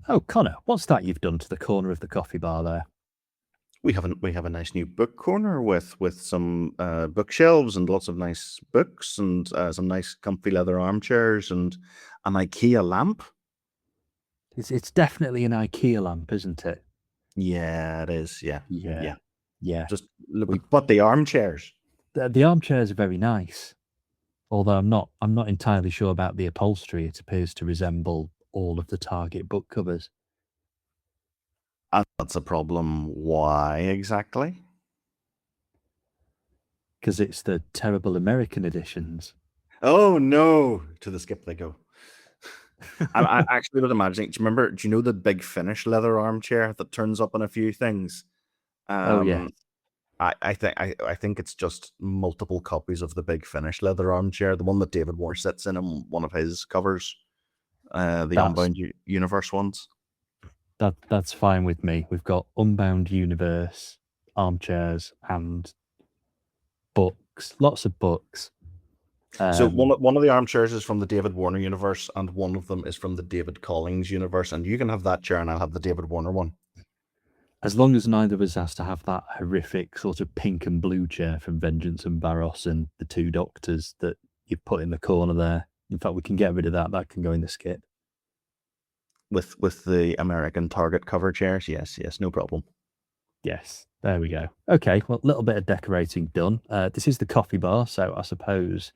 Oh, Connor, what's that you've done to the corner of the coffee bar there? We have a nice new book corner with some bookshelves and lots of nice books and some nice comfy leather armchairs and an IKEA lamp. It's definitely an IKEA lamp, isn't it? Yeah, it is. Yeah, Yeah, yeah. yeah. Just We but the armchairs. the armchairs are very nice, although I'm not entirely sure about the upholstery. It appears to resemble all of the Target book covers. And that's a problem. Why exactly? Because it's the terrible American editions. Oh no! To the skip they go. I actually was imagining. Do you know the Big Finish leather armchair that turns up on a few things? Oh yeah, Um, I think it's just multiple copies of the Big Finish leather armchair, the one that David Warner sits in one of his covers, the that's Unbound Universe ones. that's fine with me. We've got Unbound Universe armchairs and books, lots of books. So one of the armchairs is from the David Warner universe, and one of them is from the David Collings universe. And you can have that chair, and I'll have the David Warner one. As long as neither of us has to have that horrific sort of pink and blue chair from Vengeance and Barros and the Two Doctors that you put in the corner there. In fact, we can get rid of that. That can go in the skip. With the American Target cover chairs, yes, no problem. Yes, there we go. Okay, well, a little bit of decorating done. This is the coffee bar, so I suppose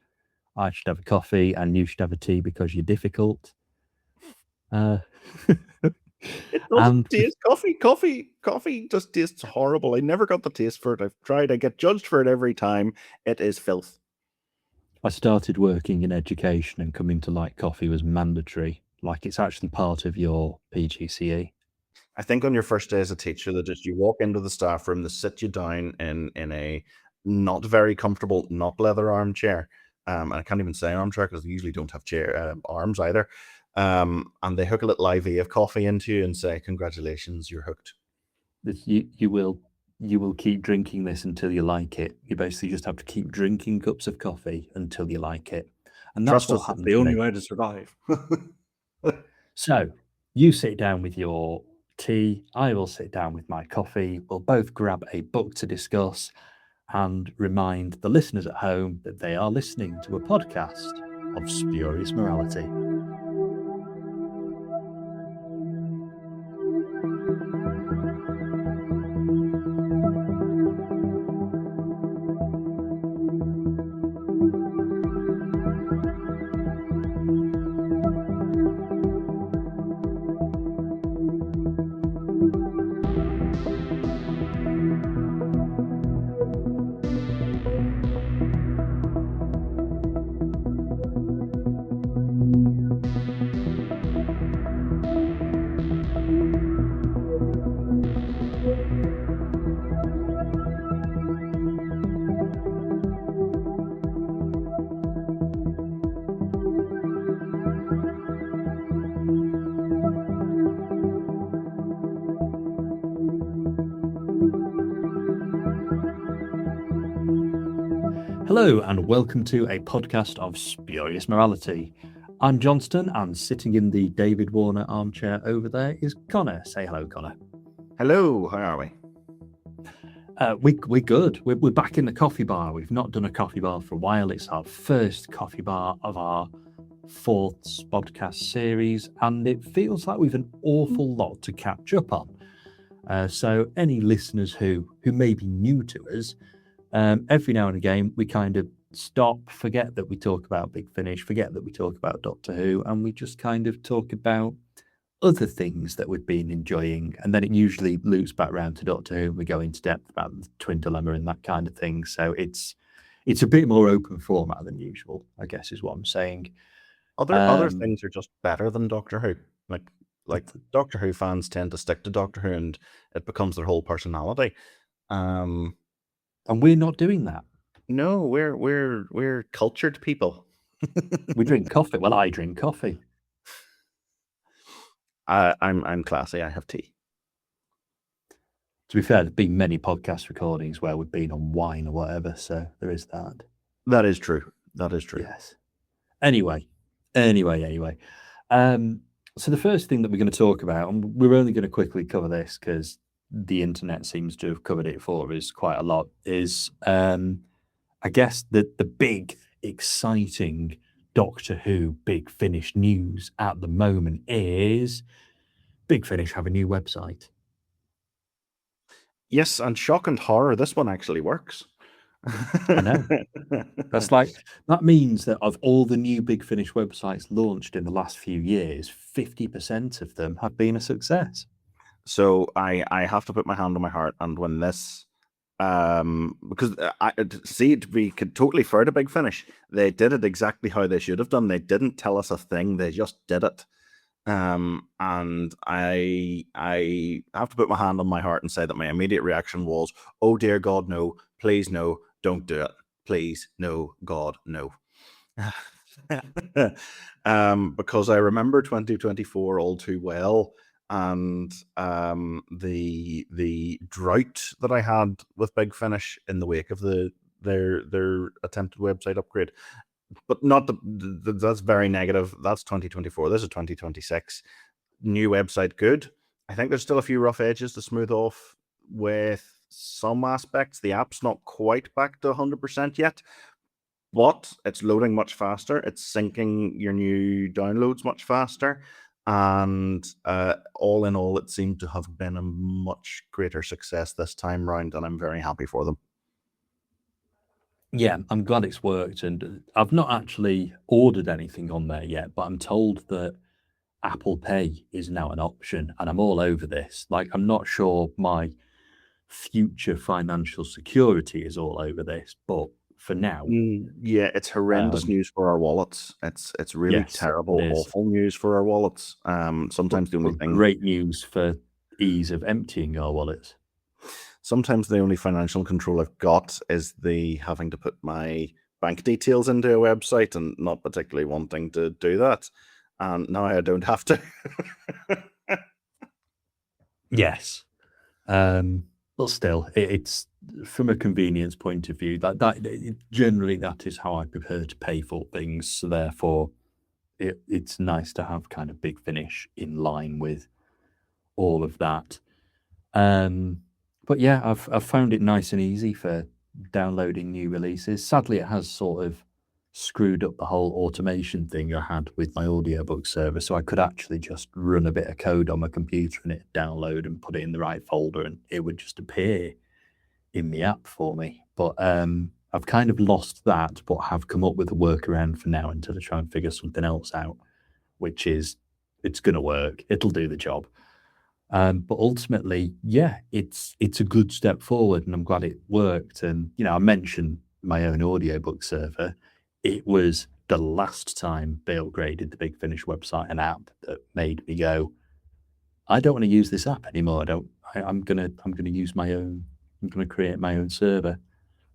I should have a coffee and you should have a tea because you're difficult. It doesn't taste coffee just tastes horrible. I never got the taste for it. I've tried. I get judged for it every time. It is filth. I started working in education and coming to like coffee was mandatory. Like it's actually part of your PGCE. I think on your first day as a teacher, that just you walk into the staff room, they sit you down in a not very comfortable, not leather armchair. And I can't even say armchair because they usually don't have chair arms either. And they hook a little IV of coffee into you and say, "Congratulations, you're hooked." You will keep drinking this until you like it. You basically just have to keep drinking cups of coffee until you like it, and that's Trust what us, it's happened the to only me. way to survive. So you sit down with your tea. I will sit down with my coffee. We'll both grab a book to discuss, and remind the listeners at home that they are listening to a podcast of spurious morality. Hello, and welcome to a podcast of spurious morality. I'm Johnston, and sitting in the David Warner armchair over there is Connor. Say hello, Connor. Hello, how are we? We're good. We're back in the coffee bar. We've not done a coffee bar for a while. It's our first coffee bar of our fourth Spodcast series, and it feels like we've an awful lot to catch up on. So any listeners who may be new to us, every now and again we kind of stop, forget that we talk about Big Finish, forget that we talk about Doctor Who, and we just kind of talk about other things that we've been enjoying, and then it usually loops back around to Doctor Who and we go into depth about the twin dilemma and that kind of thing. So it's a bit more open format than usual, I guess is what I'm saying. Other things are just better than Doctor Who. Like Doctor Who fans tend to stick to Doctor Who, and it becomes their whole personality. And we're not doing that. No, we're cultured people. We drink coffee. Well, I drink coffee. I'm classy. I have tea. To be fair, there's been many podcast recordings where we've been on wine or whatever, so there is that. That is true. Yes. Anyway. So the first thing that we're going to talk about, and we're only going to quickly cover this because the internet seems to have covered it for us quite a lot, is I guess the big exciting Doctor Who Big Finish news at the moment is Big Finish have a new website. Yes, and shock and horror, this one actually works. I know. That's like, that means that of all the new Big Finish websites launched in the last few years, 50% of them have been a success. So I have to put my hand on my heart, and when this because I see, to be totally fair to Big Finish, they did it exactly how they should have done. They didn't tell us a thing; they just did it. And I have to put my hand on my heart and say that my immediate reaction was, "Oh dear God, no! Please no! Don't do it! Please no, God, no!" Because I remember 2024 all too well, and the drought that I had with Big Finish in the wake of their attempted website upgrade. But not that's very negative. That's 2024. This is 2026. New website, good. I think there's still a few rough edges to smooth off with some aspects. The app's not quite back to 100% yet, but it's loading much faster. It's syncing your new downloads much faster. And all in all, it seemed to have been a much greater success this time round, and I'm very happy for them. Yeah, I'm glad it's worked. And I've not actually ordered anything on there yet, but I'm told that Apple Pay is now an option, and I'm all over this. Like, I'm not sure my future financial security is all over this, but for now, Yeah, it's horrendous um, news for our wallets. It's really yes, it terrible, is. awful news for our wallets. Sometimes the only But thing, great news for ease of emptying our wallets. sometimes the only financial control I've got is the having to put my bank details into a website and not particularly wanting to do that. And now I don't have to. Yes. But still, it's from a convenience point of view generally that is how I prefer to pay for things. So therefore, it's nice to have kind of Big Finish in line with all of that. Um, but yeah, I've found it nice and easy for downloading new releases. Sadly, it has sort of screwed up the whole automation thing I had with my audiobook server. So I could actually just run a bit of code on my computer and it download and put it in the right folder, and it would just appear in the app for me. But I've kind of lost that, but have come up with a workaround for now until I try and figure something else out, which is it's going to work. It'll do the job. But ultimately, yeah, it's a good step forward, and I'm glad it worked. And I mentioned my own audiobook server. It was the last time they upgraded the Big Finish website and app that made me go, I don't want to use this app anymore. I don't. I'm gonna use my own. I'm gonna create my own server.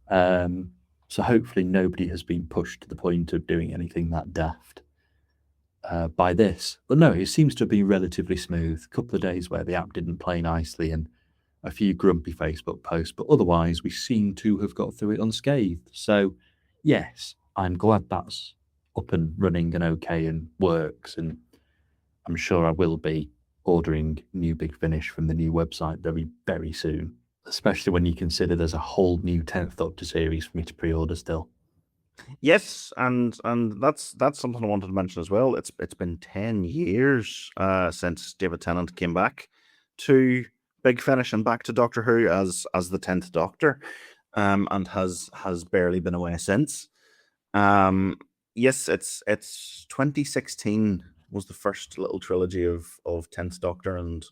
Um, so hopefully nobody has been pushed to the point of doing anything that daft by this. But no, it seems to have been relatively smooth. A couple of days where the app didn't play nicely and a few grumpy Facebook posts, but otherwise we seem to have got through it unscathed. So, yes, I'm glad that's up and running and okay and works. And I'm sure I will be ordering new Big Finish from the new website very, very soon, especially when you consider there's a whole new 10th Doctor series for me to pre order still. Yes, and that's something I wanted to mention as well. It's been 10 years since David Tennant came back to Big Finish and back to Doctor Who as the 10th Doctor, and has barely been away since. Um, yes, it's 2016 was the first little trilogy of 10th Doctor and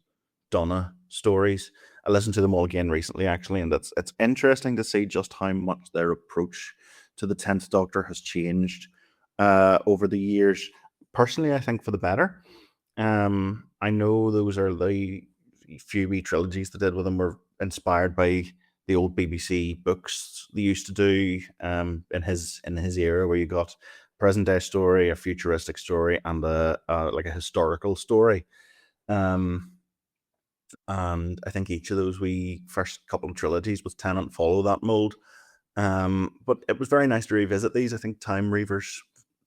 Donna stories. I listened to them all again recently, actually, and it's interesting to see just how much their approach to the 10th Doctor has changed over the years. Personally, I think for the better. I know those are the few wee trilogies they did with them were inspired by the old BBC books they used to do in his era, where you got present day story, a futuristic story, and like a historical story. Um, and I think each of those we first couple of trilogies with Tennant follow that mold. But it was very nice to revisit these. I think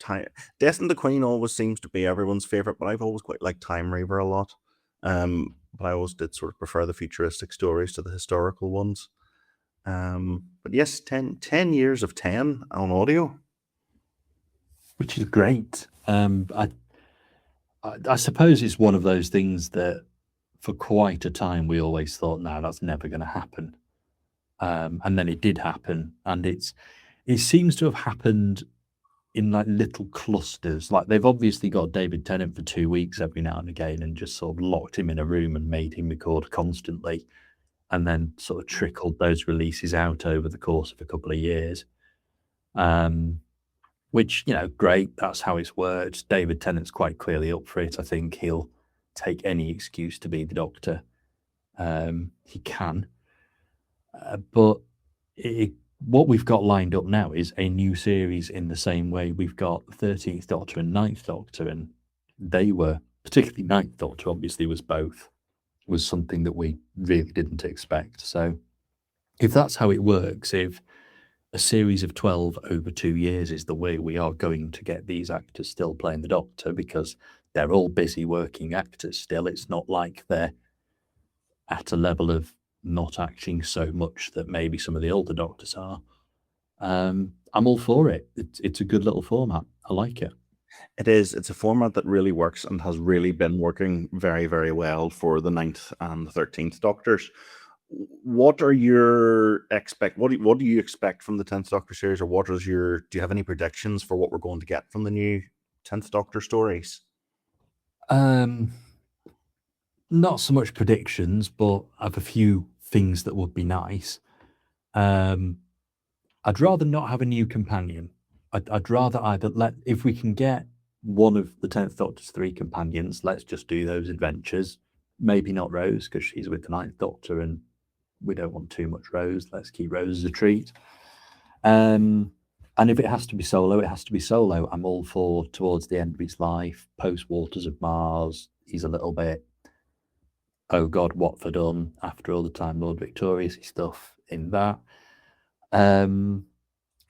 time. Death and the Queen always seems to be everyone's favorite, but I've always quite liked Time Reaver a lot. But I always did sort of prefer the futuristic stories to the historical ones. But yes, 10 years of 10 on audio. which is great. I suppose it's one of those things that for quite a time we always thought, no, that's never going to happen. And then it did happen, and it seems to have happened in like little clusters. Like they've obviously got David Tennant for 2 weeks every now and again and just sort of locked him in a room and made him record constantly, and then sort of trickled those releases out over the course of a couple of years. Which, great, that's how it's worked. David Tennant's quite clearly up for it. I think he'll take any excuse to be the Doctor. He can. But what we've got lined up now is a new series in the same way we've got 13th Doctor and 9th Doctor, and they were, particularly 9th Doctor, obviously was something that we really didn't expect. So if that's how it works, if a series of 12 over 2 years is the way we are going to get these actors still playing the Doctor, because they're all busy working actors still. It's not like they're at a level of not acting so much that maybe some of the older Doctors are. I'm all for it. It's a good little format. I like it. It is. It's a format that really works and has really been working very, very well for the 9th and 13th Doctors. What are your what do you expect from the 10th Doctor series, or do you have any predictions for what we're going to get from the new 10th Doctor stories? Not so much predictions, but I have a few things that would be nice. I'd rather not have a new companion. I'd rather either if we can get one of the 10th Doctor's 3 companions, let's just do those adventures. Maybe not Rose, because she's with the 9th Doctor and we don't want too much Rose. Let's keep Rose as a treat. And if it has to be solo, it has to be solo. I'm all for towards the end of his life, post Waters of Mars, he's a little bit, oh God, what for done after all the Time Lord Victorious stuff in that.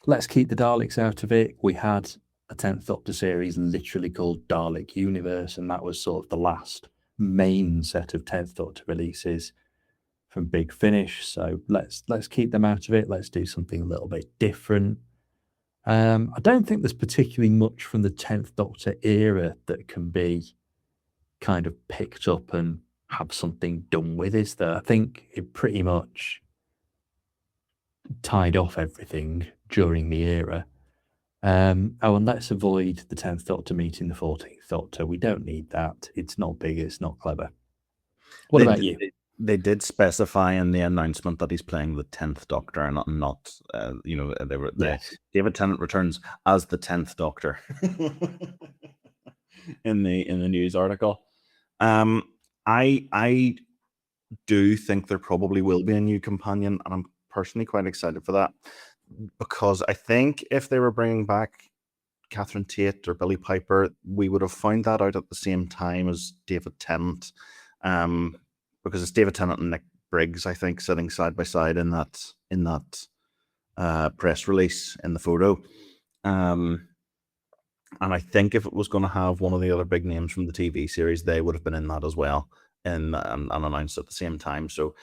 Let's keep the Daleks out of it. We had a 10th Doctor series literally called Dalek Universe, and that was sort of the last main set of 10th Doctor releases from Big Finish. So let's keep them out of it. Let's do something a little bit different. I don't think there's particularly much from the 10th Doctor era that can be kind of picked up and have something done with, is there? I think it pretty much tied off everything during the era. And let's avoid the 10th Doctor meeting the 14th Doctor. We don't need that. It's not big, it's not clever. What about you? They did specify in the announcement that he's playing the 10th Doctor and not Yes. David Tennant returns as the 10th Doctor in the news article. I do think there probably will be a new companion, and I'm personally quite excited for that, because I think if they were bringing back Catherine Tate or Billie Piper, we would have found that out at the same time as David Tennant, because it's David Tennant and Nick Briggs, I think, sitting side by side in that press release in the photo. And I think if it was going to have one of the other big names from the TV series, they would have been in that as well and announced at the same time. So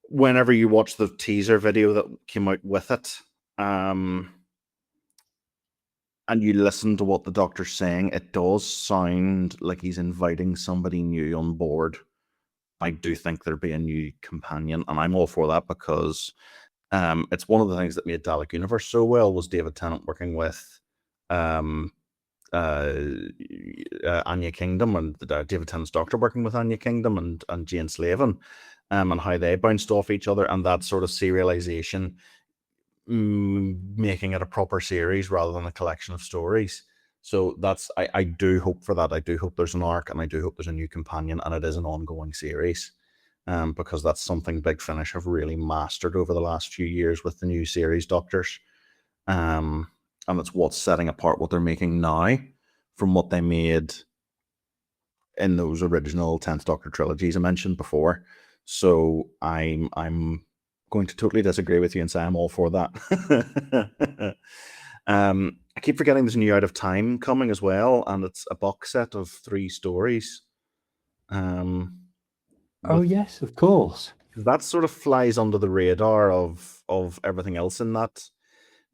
whenever you watch the teaser video that came out with it, and you listen to what the Doctor's saying, it does sound like he's inviting somebody new on board. I do think there'd be a new companion, and I'm all for that, because it's one of the things that made Dalek Universe so well was David Tennant working with Anya Kingdom, and David Tennant's Doctor working with Anya Kingdom and Jane Slavin, and how they bounced off each other, and that sort of serialization, making it a proper series rather than a collection of stories. So I do hope for that. I do hope there's an arc, and I do hope there's a new companion, and it is an ongoing series, because that's something Big Finish have really mastered over the last few years with the new series Doctors. And it's what's setting apart what they're making now from what they made in those original 10th Doctor trilogies I mentioned before. So I'm going to totally disagree with you and say I'm all for that. I keep forgetting there's a new Out of Time coming as well, and it's a box set of 3 stories. Oh With yes, of course. that sort of flies under the radar of everything else in that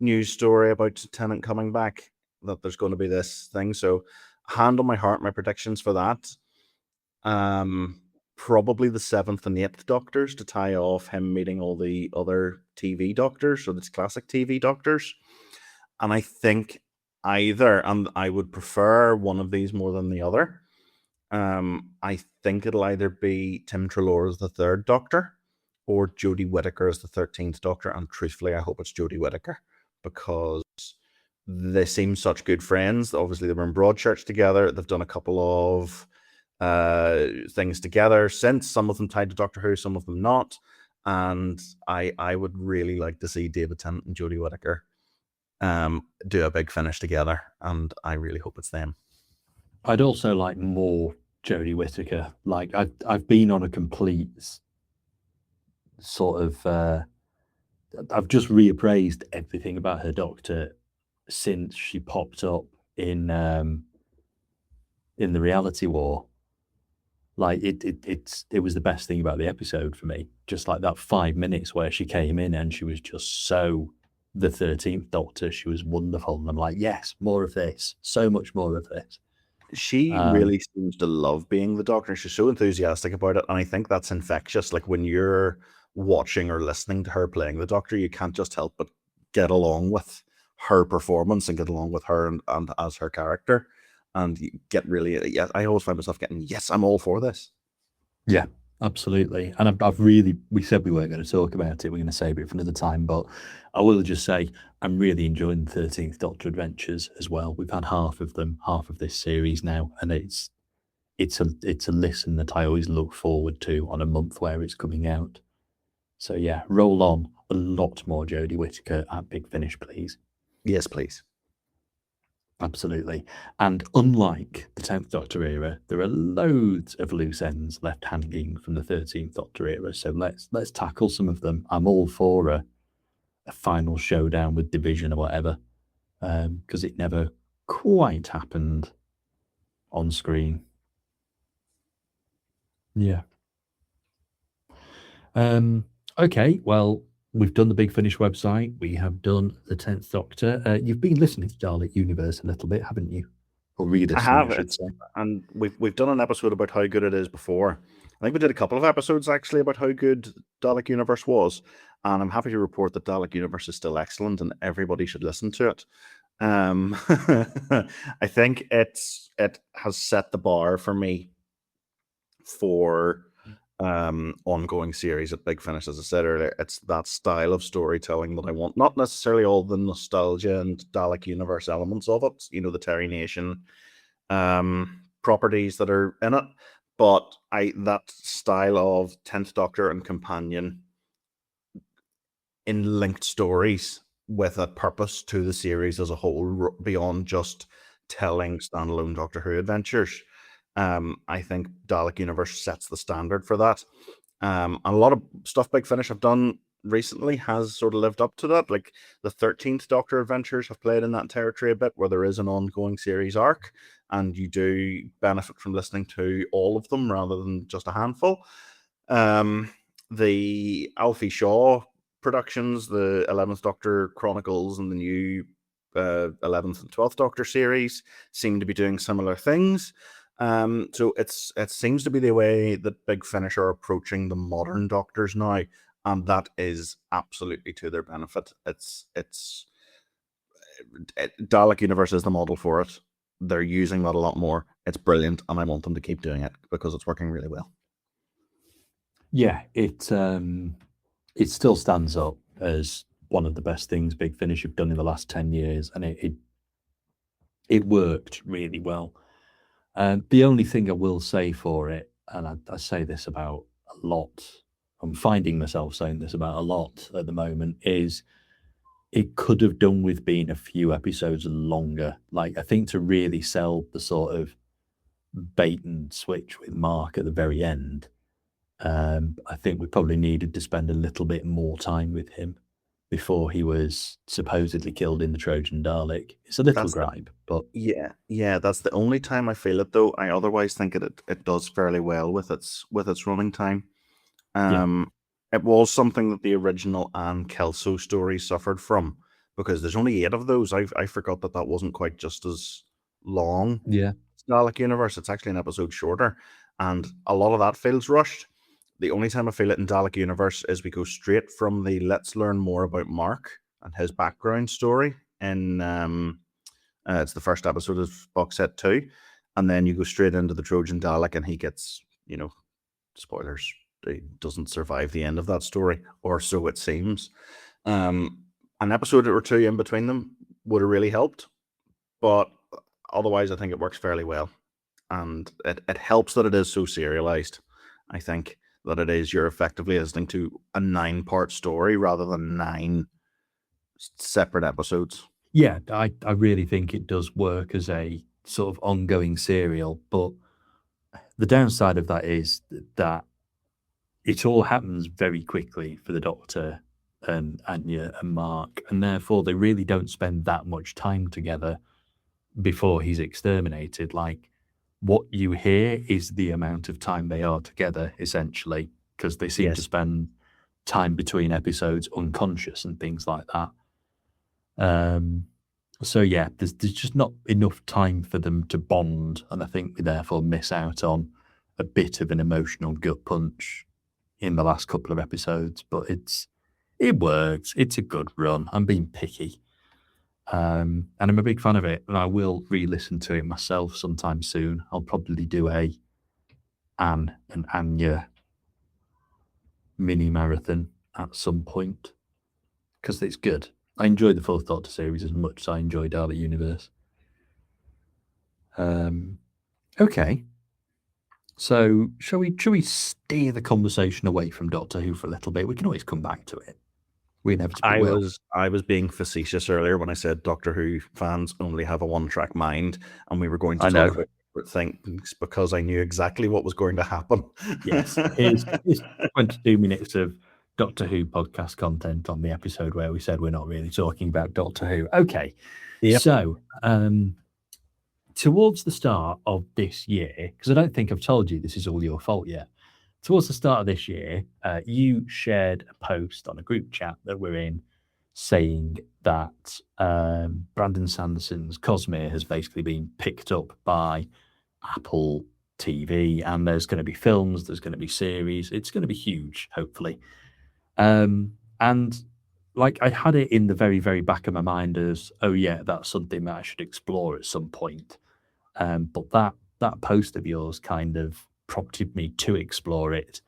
news story about Tennant coming back, that there's going to be this thing. So, hand on my heart, my predictions for that. Probably the 7th and 8th Doctors, to tie off him meeting all the other TV Doctors, so it's classic TV Doctors. And I think either, and I would prefer one of these more than the other. I think it'll either be Tim Treloar as the 3rd Doctor or Jodie Whittaker as the 13th Doctor. And truthfully, I hope it's Jodie Whittaker, because they seem such good friends. Obviously, they were in Broadchurch together. They've done a couple of things together since, some of them tied to Doctor Who, some of them not. And I would really like to see David Tennant and Jodie Whittaker do a big finish together, and I really hope it's them. I'd also like more Jodie Whittaker. Like I've been on a complete sort of I've just reappraised everything about her Doctor since she popped up in the Reality War. Like it was the best thing about the episode for me. Just like that 5 minutes where she came in and she was just so the 13th Doctor. She was wonderful, and I'm like, yes, more of this. So much more of this. She really seems to love being the Doctor. She's so enthusiastic about it, and I think that's infectious. Like, when you're watching or listening to her playing the Doctor, you can't just help but get along with her performance and get along with her and as her character. And you get really, yeah, I always find myself getting, yes, I'm all for this. Yeah, absolutely. And I've really, we said we weren't going to talk about it. We're going to save it for another time. But I will just say, I'm really enjoying the 13th Doctor Adventures as well. We've had half of them, half of this series now. And it's a listen that I always look forward to on a month where it's coming out. So yeah, roll on a lot more Jodie Whittaker at Big Finish, please. Yes, please. Absolutely. And unlike the 10th Doctor era, there are loads of loose ends left hanging from the 13th Doctor era. So let's tackle some of them. I'm all for a final showdown with Division or whatever, because it never quite happened on screen. Yeah. Okay, well, we've done the Big Finish website. We have done the 10th Doctor. You've been listening to Dalek Universe a little bit, haven't you? Or I have, and we've done an episode about how good it is before. I think we did a couple of episodes actually about how good Dalek Universe was, and I'm happy to report that Dalek Universe is still excellent, and everybody should listen to it. I think it has set the bar for me for ongoing series at Big Finish. As I said earlier, it's that style of storytelling that I want, not necessarily all the nostalgia and Dalek Universe elements of it, you know, the Terry Nation properties that are in it, but that style of 10th Doctor and companion in linked stories with a purpose to the series as a whole, beyond just telling standalone Doctor Who adventures. I think Dalek Universe sets the standard for that. And a lot of stuff Big Finish have done recently has sort of lived up to that. Like the 13th Doctor adventures have played in that territory a bit, where there is an ongoing series arc, and you do benefit from listening to all of them rather than just a handful. The Alfie Shaw productions, the 11th Doctor Chronicles and the new 11th and 12th Doctor series, seem to be doing similar things. So it seems to be the way that Big Finish are approaching the modern Doctors now, and that is absolutely to their benefit. Dalek Universe is the model for it. They're using that a lot more. It's brilliant, and I want them to keep doing it because it's working really well. Yeah, it still stands up as one of the best things Big Finish have done in the last 10 years, and it worked really well. The only thing I will say for it, and I say this about a lot, I'm finding myself saying this about a lot at the moment, is it could have done with being a few episodes longer. Like, I think to really sell the sort of bait and switch with Mark at the very end, I think we probably needed to spend a little bit more time with him. before he was supposedly killed in the Trojan Dalek. It's a little That's the gripe, but yeah, that's the only time I feel it though. I otherwise think it does fairly well with its running time. yeah, It was something that the original Anne Kelso story suffered from because there's only 8 of those. I forgot that wasn't quite just as long. yeah, Dalek Universe, it's actually an episode shorter, and a lot of that feels rushed. The only time I feel it in Dalek Universe is we go straight from the let's learn more about Mark and his background story in it's the first episode of box set 2, and then you go straight into the Trojan Dalek and he gets, spoilers, he doesn't survive the end of that story, or so it seems. An episode or 2 in between them would have really helped, but otherwise I think it works fairly well. And it helps that it is so serialized. I think that it is, you're effectively listening to a 9-part story rather than 9 separate episodes. yeah. I really think it does work as a sort of ongoing serial, but the downside of that is that it all happens very quickly for the Doctor and Anya and Mark, and therefore they really don't spend that much time together before he's exterminated. Like, what you hear is the amount of time they are together, essentially, because they seem to Yes. spend time between episodes unconscious and things like that. So yeah, there's just not enough time for them to bond, and I think we therefore miss out on a bit of an emotional gut punch in the last couple of episodes. But it works. It's a good run. I'm being picky. And I'm a big fan of it, and I will re-listen to it myself sometime soon. I'll probably do a Anne and Anya mini marathon at some point because it's good. I enjoyed the Fourth Doctor series as much as I enjoyed Dalek Universe. Okay, so shall we steer the conversation away from Doctor Who for a little bit? We can always come back to it. We inevitably I will. was being facetious earlier when I said Doctor Who fans only have a one-track mind, and we were going to I talk know. about different things because I knew exactly what was going to happen. Yes, here's 22 minutes of Doctor Who podcast content on the episode where we said we're not really talking about Doctor Who. Okay, Yep. so towards the start of this year, because I don't think I've told you this is all your fault yet. Towards the start of this year, you shared a post on a group chat that we're in saying that Brandon Sanderson's Cosmere has basically been picked up by Apple TV, and there's going to be films, there's going to be series. It's going to be huge, hopefully. And like I had it in the very, very back of my mind as, oh yeah, that's something that I should explore at some point. But that post of yours kind of prompted me to explore it.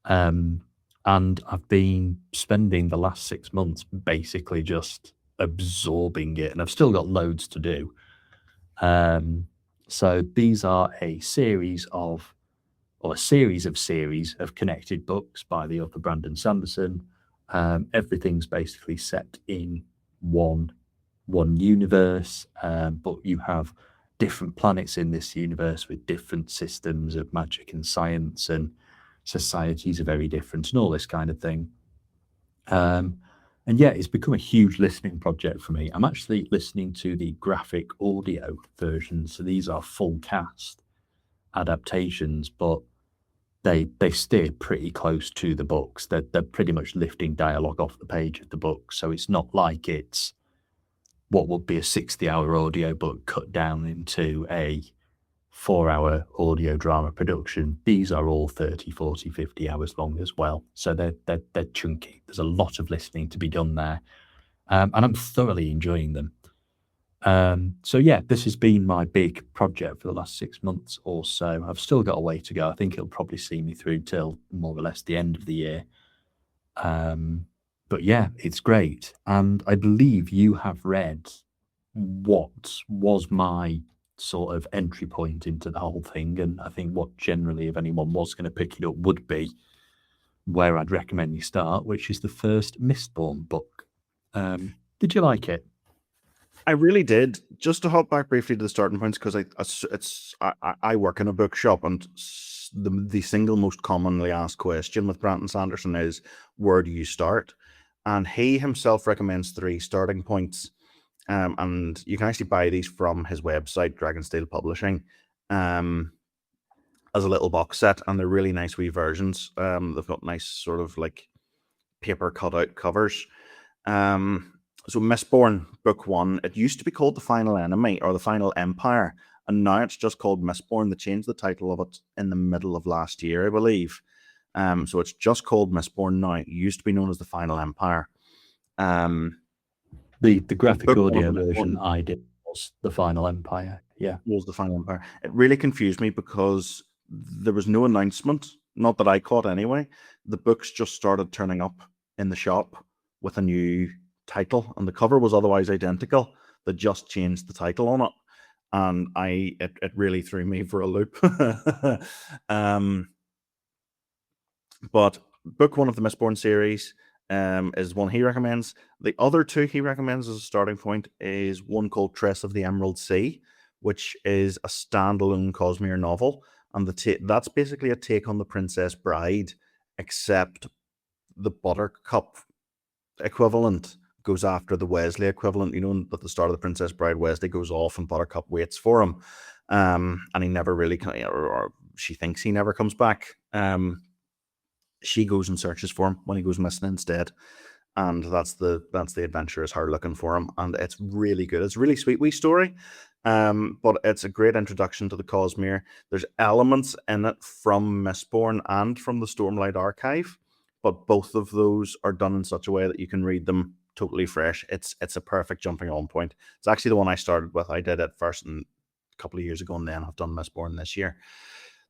And I've been spending the last 6 months basically just absorbing it, and I've still got loads to do. So these are a series of series of connected books by the author Brandon Sanderson. Everything's basically set in one universe, but you have different planets in this universe with different systems of magic and science, and societies are very different, and all this kind of thing. And yeah, it's become a huge listening project for me. I'm actually listening to the graphic audio version, so these are full cast adaptations, but they steer pretty close to the books. They're pretty much lifting dialogue off the page of the book, so it's not like it's what would be a 60-hour audio book cut down into a 4-hour audio drama production. These are all 30, 40, 50 hours long as well. So they're chunky. There's a lot of listening to be done there. And I'm thoroughly enjoying them. So yeah, this has been my big project for the last 6 months or so. I've still got a way to go. I think it'll probably see me through till more or less the end of the year. But yeah, it's great. And I believe you have read what was my sort of entry point into the whole thing. And I think what generally, if anyone was going to pick it up, would be where I'd recommend you start, which is the first Mistborn book. Did you like it? I really did. Just to hop back briefly to the starting points, because I work in a bookshop, and the single most commonly asked question with Brandon Sanderson is, where do you start? and he himself recommends 3 starting points. And you can actually buy these from his website, Dragonsteel Publishing, as a little box set, and they're really nice wee versions. They've got nice sort of like paper cutout covers. So Mistborn Book 1, it used to be called The Final Enemy or The Final Empire, and now it's just called Mistborn. They changed the title of it in the middle of last year, I believe. So it's just called Mistborn now. It used to be known as The Final Empire. The graphic Book one audio of version Mistborn I did was The Final Empire. Yeah. was The Final Empire. It really confused me because there was no announcement, not that I caught anyway. The books just started turning up in the shop with a new title, and the cover was otherwise identical. They just changed the title on it, and it really threw me for a loop. But book 1 of the Mistborn series is one he recommends. The other 2 he recommends as a starting point is one called Tress of the Emerald Sea, which is a standalone Cosmere novel, and that's basically a take on The Princess Bride, except the Buttercup equivalent goes after the Wesley equivalent. You know, at the start of The Princess Bride, Wesley goes off and Buttercup waits for him, and he never really, or she thinks he never comes back. She goes and searches for him when he goes missing instead, and that's the adventure, is her looking for him, and it's really good. It's a really sweet wee story, but it's a great introduction to the Cosmere. There's elements in it from Mistborn and from the Stormlight Archive, but both of those are done in such a way that you can read them totally fresh. It's a perfect jumping on point. It's actually the one I started with. I did it first a couple of years ago, and then I've done Mistborn this year.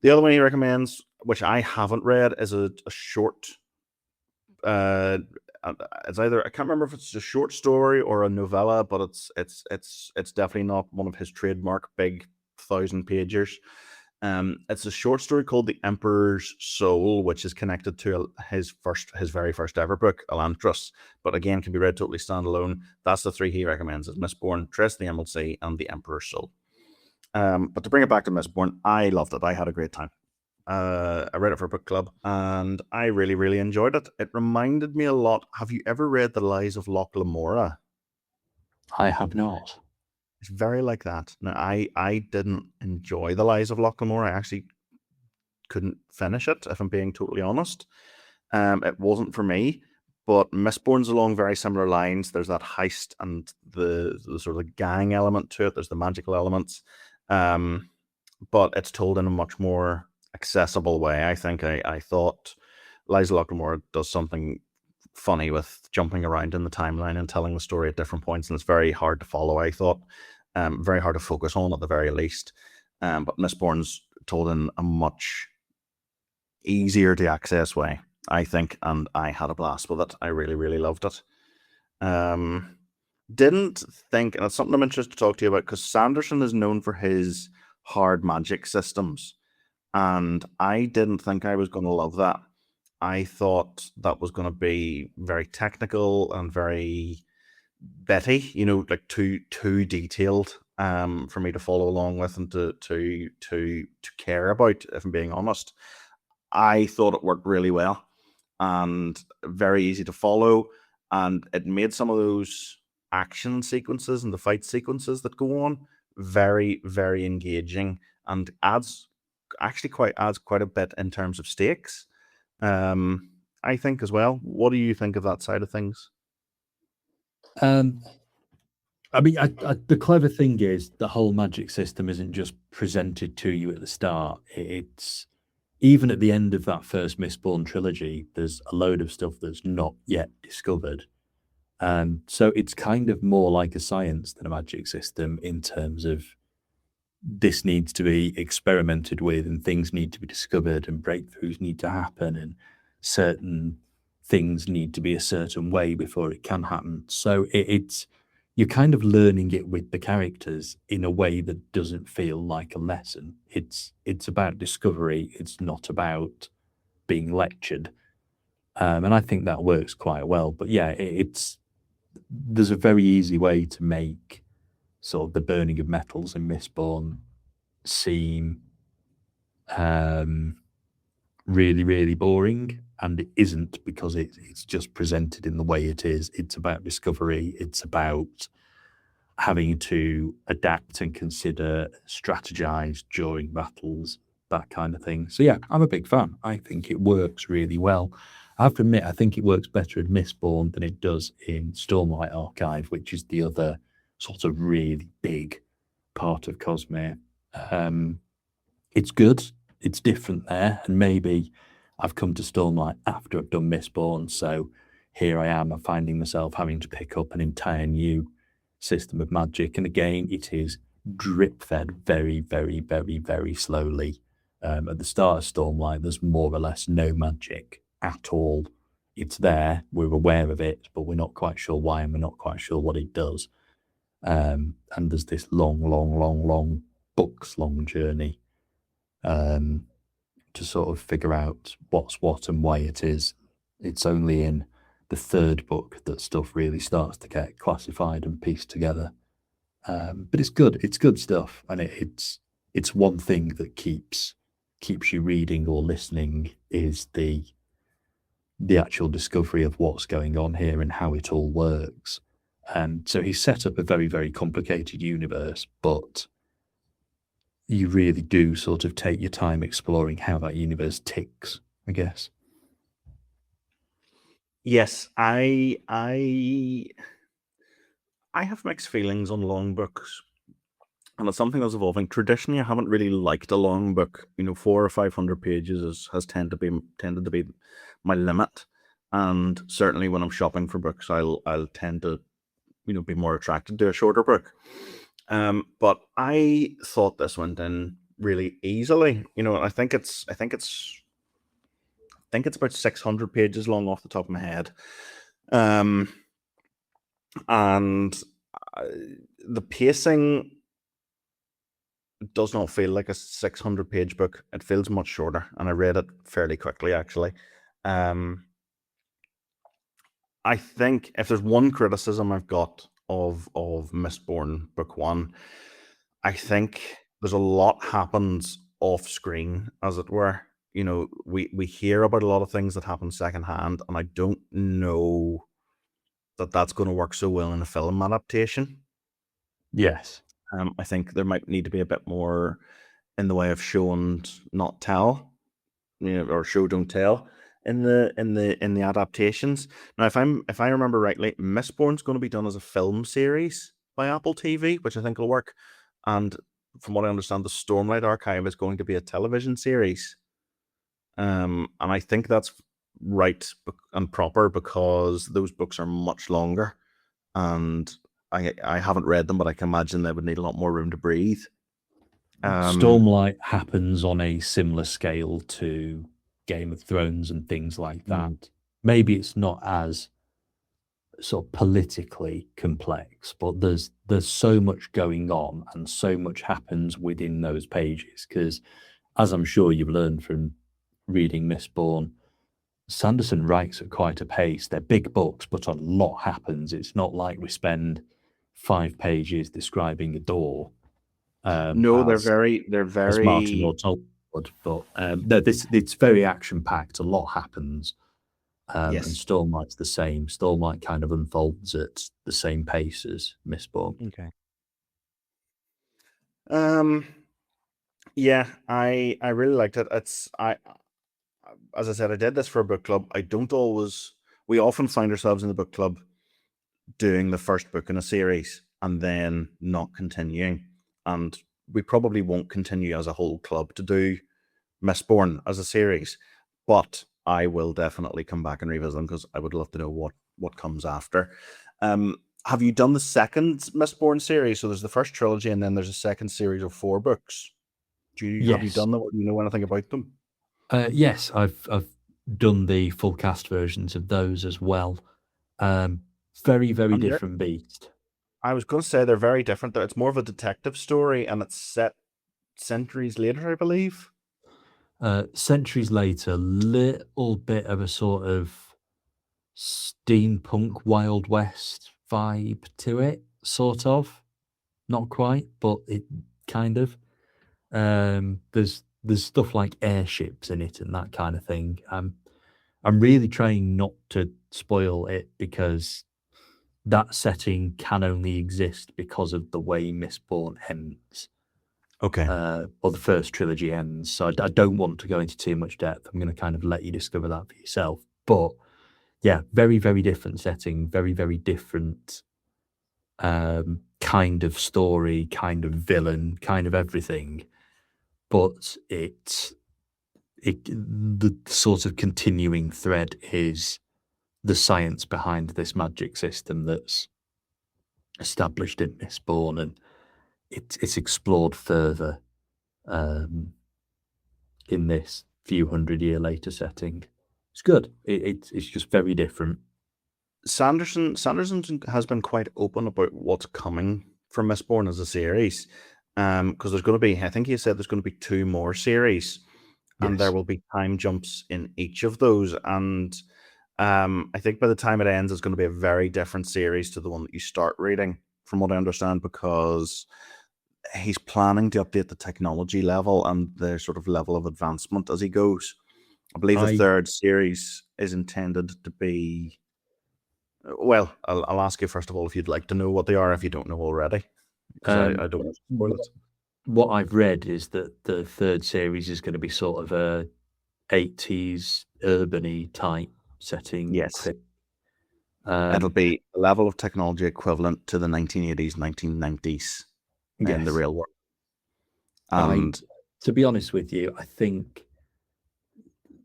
The other one he recommends, which I haven't read, is a short. It's either, I can't remember if it's a short story or a novella, but it's definitely not one of his trademark big 1,000-pagers. It's a short story called The Emperor's Soul, which is connected to his very first ever book, Elantris, but again can be read totally standalone. That's the 3 he recommends: is Mistborn, Tress of the Emerald Sea, and The Emperor's Soul. But to bring it back to Mistborn, I loved it. I had a great time. I read it for a book club, and I really, really enjoyed it. It reminded me a lot. Have you ever read The Lies of Locke Lamora? I have not. It's very like that. Now, I didn't enjoy The Lies of Locke Lamora. I actually couldn't finish it, if I'm being totally honest. It wasn't for me, but Mistborn's along very similar lines. There's that heist and the sort of gang element to it. There's the magical elements. But it's told in a much more accessible way. I think I thought Liza Locklemore does something funny with jumping around in the timeline and telling the story at different points, and it's very hard to follow, I thought. Very hard to focus on at the very least. But Mistborn's told in a much easier to access way, I think, and I had a blast with it. I really, really loved it. Didn't think, and it's something I'm interested to talk to you about, because Sanderson is known for his hard magic systems, and I didn't think I was going to love that. I thought that was going to be very technical and very Betty, like too detailed for me to follow along with and to care about, if I'm being honest. I thought it worked really well and very easy to follow, and it made some of those action sequences and the fight sequences that go on very, very engaging, and adds quite a bit in terms of stakes. I think as well. What do you think of that side of things? I mean, the clever thing is the whole magic system isn't just presented to you at the start. It's even at the end of that first Mistborn trilogy, there's a load of stuff that's not yet discovered. So it's kind of more like a science than a magic system, in terms of this needs to be experimented with and things need to be discovered and breakthroughs need to happen and certain things need to be a certain way before it can happen. So it's you're kind of learning it with the characters in a way that doesn't feel like a lesson. It's about discovery. It's not about being lectured. And I think that works quite well. But yeah, there's a very easy way to make sort of the burning of metals in Mistborn seem really, really boring. And it isn't, because it's just presented in the way it is. It's about discovery. It's about having to adapt and consider, strategize during battles, that kind of thing. So yeah, I'm a big fan. I think it works really well. I have to admit, I think it works better in Mistborn than it does in Stormlight Archive, which is the other sort of really big part of Cosmere. Um, it's good. It's different there, and maybe I've come to Stormlight after I've done Mistborn, so here I am, I'm finding myself having to pick up an entire new system of magic, and again, it is drip fed very, very, very, very slowly. At the start of Stormlight, there's more or less no magic at all. It's there, we're aware of it, but we're not quite sure why, and we're not quite sure what it does. And there's this long, long, long, long, books long journey um, to sort of figure out what's what and why it is. It's only in the third book that stuff really starts to get classified and pieced together. But it's good. It's good stuff, and it's one thing that keeps you reading or listening, is the actual discovery of what's going on here and how it all works. And so he's set up a very, very complicated universe, but you really do sort of take your time exploring how that universe ticks, I guess. Yes, I have mixed feelings on long books, and it's something that's evolving. Traditionally, I haven't really liked a long book. 400 or 500 pages has tended to be my limit, and certainly when I'm shopping for books, I'll tend to be more attracted to a shorter book. But I thought this went in really easily. I think it's about 600 pages long off the top of my head. Um, and the pacing does not feel like a 600-page book. It feels much shorter, and I read it fairly quickly, actually. Um, I think if there's one criticism I've got of Mistborn Book One, I think there's a lot happens off screen, as it were. We hear about a lot of things that happen secondhand, and I don't know that that's going to work so well in a film adaptation. Yes. I think there might need to be a bit more in the way of show and not tell, or show don't tell in the adaptations. Now, if I remember rightly, Mistborn's going to be done as a film series by Apple TV, which I think will work. And from what I understand, the Stormlight Archive is going to be a television series. And I think that's right and proper, because those books are much longer, and I haven't read them, but I can imagine they would need a lot more room to breathe. Stormlight happens on a similar scale to Game of Thrones and things like that. Maybe it's not as sort of politically complex, but there's so much going on and so much happens within those pages. Because, as I'm sure you've learned from reading Mistborn, Sanderson writes at quite a pace. They're big books, but a lot happens. It's not like we spend 5 pages describing a door, No, they're as very they're Martin or very Tolkien would. But no, this it's very action packed. A lot happens, and yes. Stormlight's the same. Stormlight kind of unfolds at the same pace as Mistborn. Okay. Um. Yeah, I really liked it. As I said, I did this for a book club. I don't always. We often find ourselves in the book club doing the first book in a series and then not continuing. And we probably won't continue as a whole club to do Mistborn as a series, but I will definitely come back and revisit them, because I would love to know what comes after. Have you done the second Mistborn series? So there's the first trilogy, and then there's a second series of 4 books. Have you Yes, done them? Do you know anything about them? yes, I've done the full cast versions of those as well. Very, very And different beast. I was going to say they're very different. It's more of a detective story, and it's set centuries later, I believe. Centuries later, little bit of a sort of steampunk Wild West vibe to it, sort of. Not quite, but it kind of. There's there's stuff like airships in it and that kind of thing. I'm really trying not to spoil it because that setting can only exist because of the way Mistborn ends, Okay. or the first trilogy ends. So I don't want to go into too much depth. I'm going to kind of let you discover that for yourself. But yeah, very, very different setting, very, very different kind of story, kind of villain, kind of everything. But the sort of continuing thread is the science behind this magic system that's established in Mistborn, and it's explored further in this few hundred year later setting. It's good. It's just very different. Sanderson has been quite open about what's coming from Mistborn as a series. Because there's going to be, I think he said there's going to be 2 more series, and there Yes. will be time jumps in each of those. And I think by the time it ends, it's going to be a very different series to the one that you start reading, from what I understand, because he's planning to update the technology level and the sort of level of advancement as he goes. I believe the I 3rd series is intended to be. Well, I'll ask you first of all if you'd like to know what they are if you don't know already, because I don't want to spoil it. what I've read is that the 3rd series is going to be sort of a 80s urban-y type setting. Yes. Thing. It'll be a level of technology equivalent to the 1980s, 1990s in the Yes. real world. And To be honest with you, I think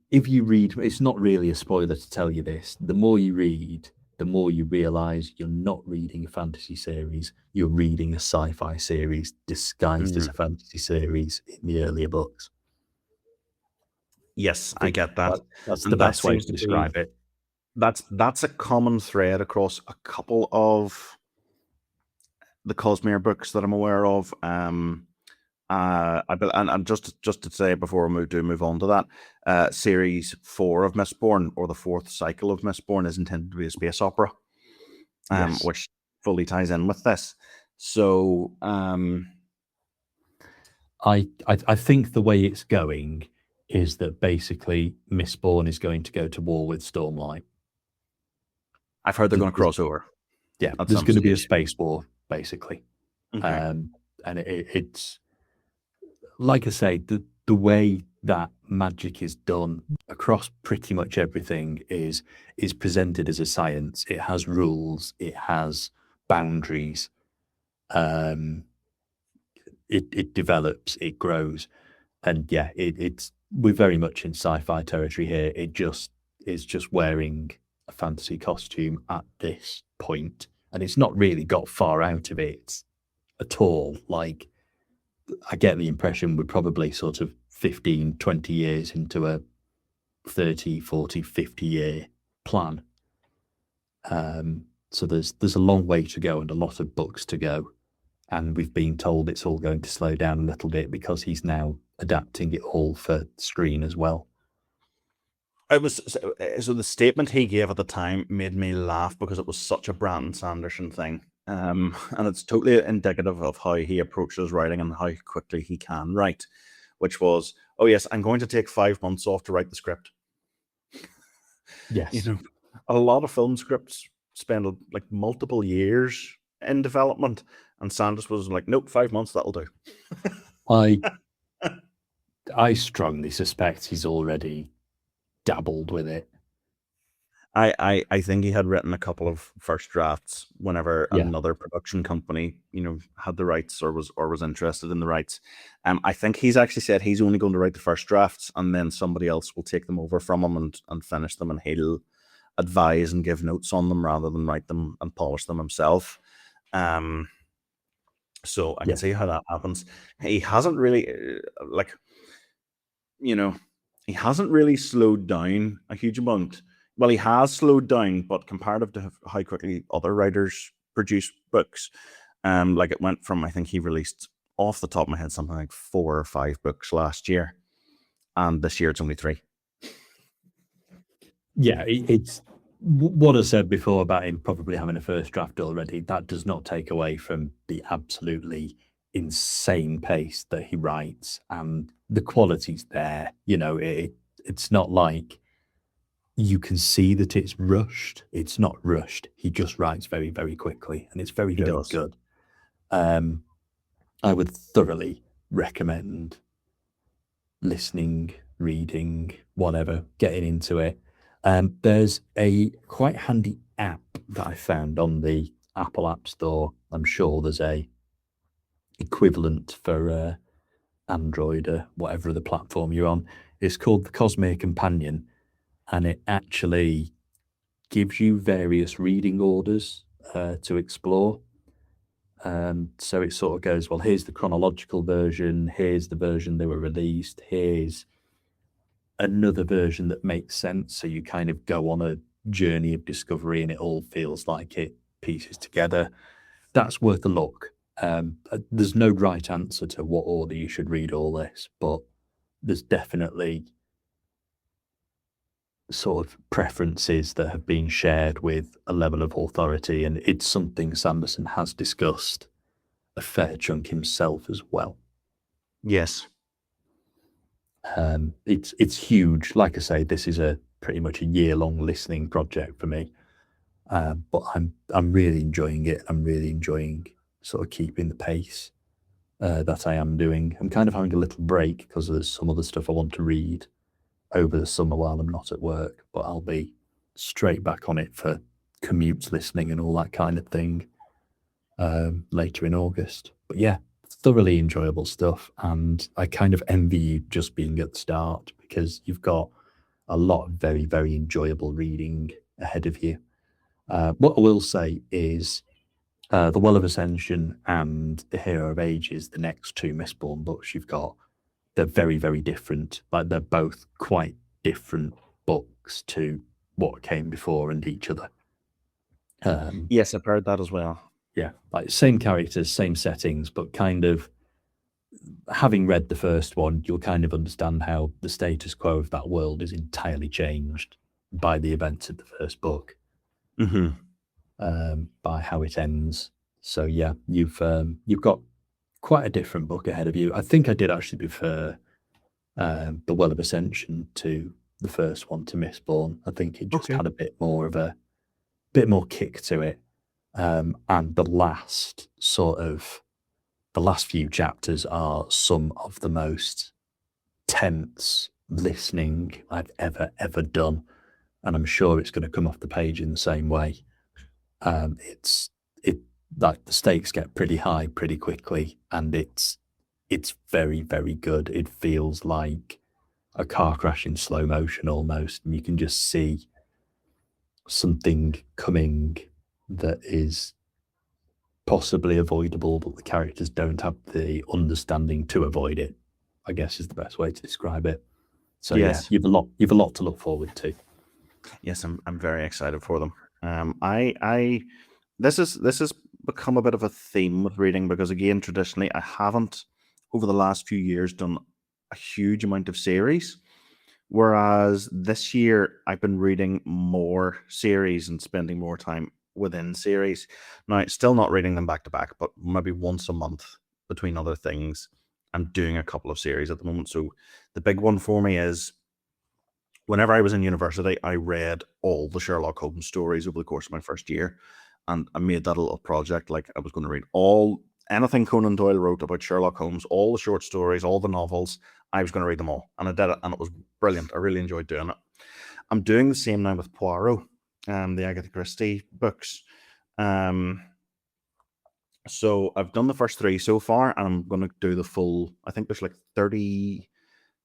if you read, it's not really a spoiler to tell you this. The more you read, the more you realize you're not reading a fantasy series, you're reading a sci-fi series disguised as a fantasy series in the earlier books. yes, I get that. That's And the that best way seems to to be describe it. that's a common thread across a couple of the Cosmere books that I'm aware of. And just to say before we move on to that, series 4 of Mistborn, or the 4th cycle of Mistborn, is intended to be a space opera, Yes. which fully ties in with this. So, I think the way it's going is that basically Mistborn is going to go to war with Stormlight. I've heard they're going to There's- cross over. Yeah, At there's some going to be a stage. space war, basically. Okay. And it's like I say, the way that magic is done across pretty much everything is presented as a science. It has rules, it has boundaries, it develops, it grows, and yeah, it's we're very much in sci-fi territory here. It just is just wearing a fantasy costume at this point, and it's not really got far out of it at all. Like, I get the impression we're probably sort of 15, 20 years into a 30, 40, 50-year plan. So there's a long way to go and a lot of books to go. And we've been told it's all going to slow down a little bit because he's now adapting it all for screen as well. It was so the statement he gave at the time made me laugh because it was such a Brandon Sanderson thing, and it's totally indicative of how he approaches writing and how quickly he can write. Which was, oh yes, I'm going to take 5 months off to write the script. Yes. You know, a lot of film scripts spend like multiple years in development, and Sanders was like, nope, 5 months, that'll do. I strongly suspect he's already dabbled with it. I think he had written a couple of first drafts whenever Yeah. another production company, had the rights or was interested in the rights. I think he's actually said he's only going to write the first drafts, and then somebody else will take them over from him and finish them, and he'll advise and give notes on them rather than write them and polish them himself. So I can see how that happens. He hasn't really he hasn't really slowed down a huge amount. Well, he has slowed down, but comparative to how quickly other writers produce books, like it went from, I think he released, off the top of my head, something like 4 or 5 books last year, and this year it's only 3. Yeah, it's what I said before about him probably having a first draft already. That does not take away from the absolutely insane pace that he writes, and the quality's there. It's not like you can see that it's rushed. It's not rushed. He just writes very, very quickly, and it's very, He very does. good. I would thoroughly recommend listening, reading, whatever, getting into it. There's a quite handy app that I found on the Apple App Store. I'm sure there's a equivalent for Android or whatever other platform you're on. It's called the Cosmere Companion, and it actually gives you various reading orders to explore. So it sort of goes, well, here's the chronological version, here's the version they were released, here's another version that makes sense. So you kind of go on a journey of discovery and it all feels like it pieces together. That's worth a look. There's no right answer to what order you should read all this, but there's definitely sort of preferences that have been shared with a level of authority, and it's something Sanderson has discussed a fair chunk himself as well. Yes. It's huge. Like I say, this is a pretty much a year-long listening project for me, but I'm really enjoying it. I'm really enjoying sort of keeping the pace that I am doing. I'm kind of having a little break because there's some other stuff I want to read over the summer while I'm not at work, but I'll be straight back on it for commutes listening and all that kind of thing later in August. But yeah, thoroughly enjoyable stuff. And I kind of envy you just being at the start because you've got a lot of very, very enjoyable reading ahead of you. What I will say is The Well of Ascension and The Hero of Ages, the next two Mistborn books you've got, they're very, very different. Like they're both quite different books to what came before and each other. Yes, I've heard that as well. Yeah, like same characters, same settings, but kind of having read the first one, you'll kind of understand how the status quo of that world is entirely changed by the events of the first book, by how it ends. So yeah, you've got quite a different book ahead of you. I think I did actually prefer The Well of Ascension to the first one, to Mistborn. I think it just Okay. had a bit more kick to it. And the last few chapters are some of the most tense listening I've ever done, and I'm sure it's going to come off the page in the same way. It like the stakes get pretty high pretty quickly, and it's very, very good. It feels like a car crash in slow motion almost, and you can just see something coming that is possibly avoidable, but the characters don't have the understanding to avoid it, I guess is the best way to describe it. So Yes. yeah, you've a lot to look forward to. Yes, I'm very excited for them. I this has become a bit of a theme with reading because again, traditionally, I haven't over the last few years done a huge amount of series. Whereas this year, I've been reading more series and spending more time within series. Now, still not reading them back to back, but maybe once a month between other things. I'm doing a couple of series at the moment. So the big one for me is whenever I was in university, I read all the Sherlock Holmes stories over the course of my first year. And I made that a little project. Like I was going to read anything Conan Doyle wrote about Sherlock Holmes, all the short stories, all the novels. I was going to read them all. And I did it. And it was brilliant. I really enjoyed doing it. I'm doing the same now with Poirot, the Agatha Christie books. So I've done the first three so far, and I'm going to do the full. I think there's like 30.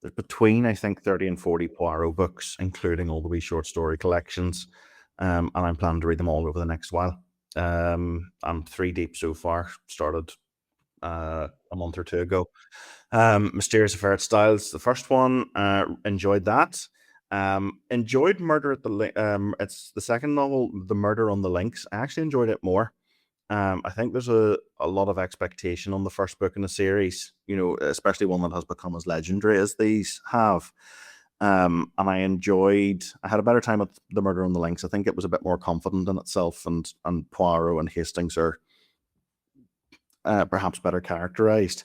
There's between I think 30 and 40 Poirot books, including all the wee short story collections. And I'm planning to read them all over the next while. I'm 3 deep so far. Started a month or two ago. Mysterious Affair Styles, the first one, enjoyed that. Enjoyed Murder at the it's the second novel, The Murder on the Links. I actually enjoyed it more. I think there's a lot of expectation on the first book in the series, especially one that has become as legendary as these have. And I had a better time with The Murder on the Links. I think it was a bit more confident in itself, and Poirot and Hastings are perhaps better characterized.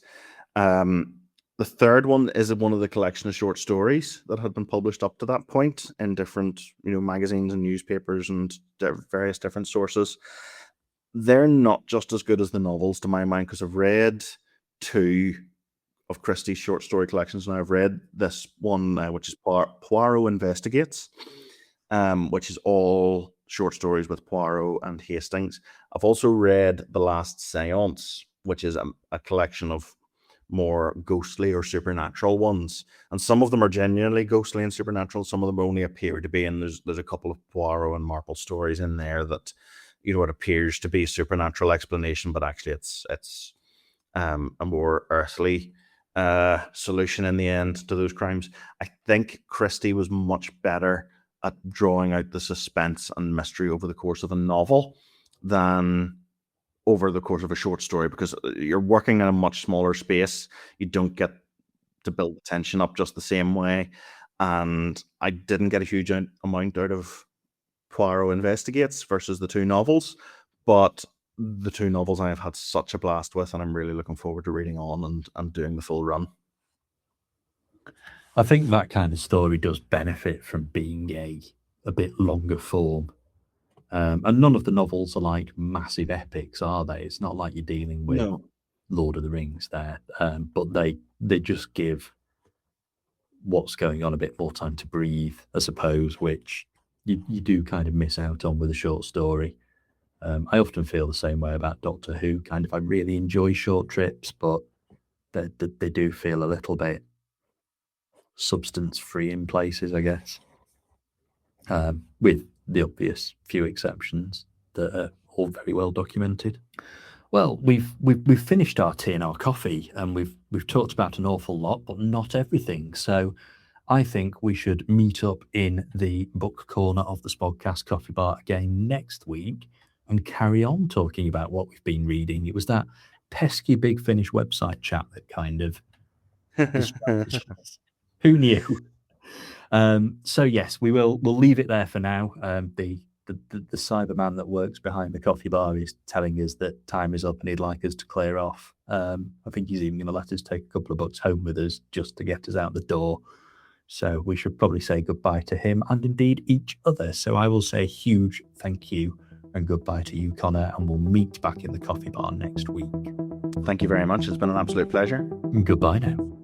The third one is one of the collection of short stories that had been published up to that point in different, magazines and newspapers and various different sources. They're not just as good as the novels to my mind, because I've read 2 of Christie's short story collections, and I've read this one, which is Poirot Investigates, which is all short stories with Poirot and Hastings. I've also read The Last Seance, which is a collection of more ghostly or supernatural ones, and some of them are genuinely ghostly and supernatural. Some of them only appear to be, and there's a couple of Poirot and Marple stories in there that, it appears to be supernatural explanation, but actually it's a more earthly solution in the end to those crimes. I think Christie was much better at drawing out the suspense and mystery over the course of a novel than over the course of a short story, because you're working in a much smaller space. You don't get to build the tension up just the same way. And I didn't get a huge amount out of Poirot Investigates versus the 2 novels, but the 2 novels I have had such a blast with, and I'm really looking forward to reading on and doing the full run. I think that kind of story does benefit from being a bit longer form. And none of the novels are like massive epics, are they? It's not like you're dealing with No. Lord of the Rings there, but they just give what's going on a bit more time to breathe, I suppose, which you do kind of miss out on with a short story. I often feel the same way about Doctor Who. Kind of, I really enjoy short trips, but they do feel a little bit substance free in places, I guess, with the obvious few exceptions that are all very well documented. Well, we've finished our tea and our coffee, and we've talked about an awful lot, but not everything. So I think we should meet up in the book corner of the Spodcast Coffee Bar again next week and carry on talking about what we've been reading. It was that pesky Big Finish website chat that kind of distracted us. Who knew? So yes, we'll leave it there for now. The Cyberman that works behind the coffee bar is telling us that time is up and he'd like us to clear off. I think he's even going to let us take a couple of books home with us just to get us out the door. So we should probably say goodbye to him and indeed each other. So I will say a huge thank you and goodbye to you, Connor, and we'll meet back in the coffee bar next week. Thank you very much. It's been an absolute pleasure. Goodbye now.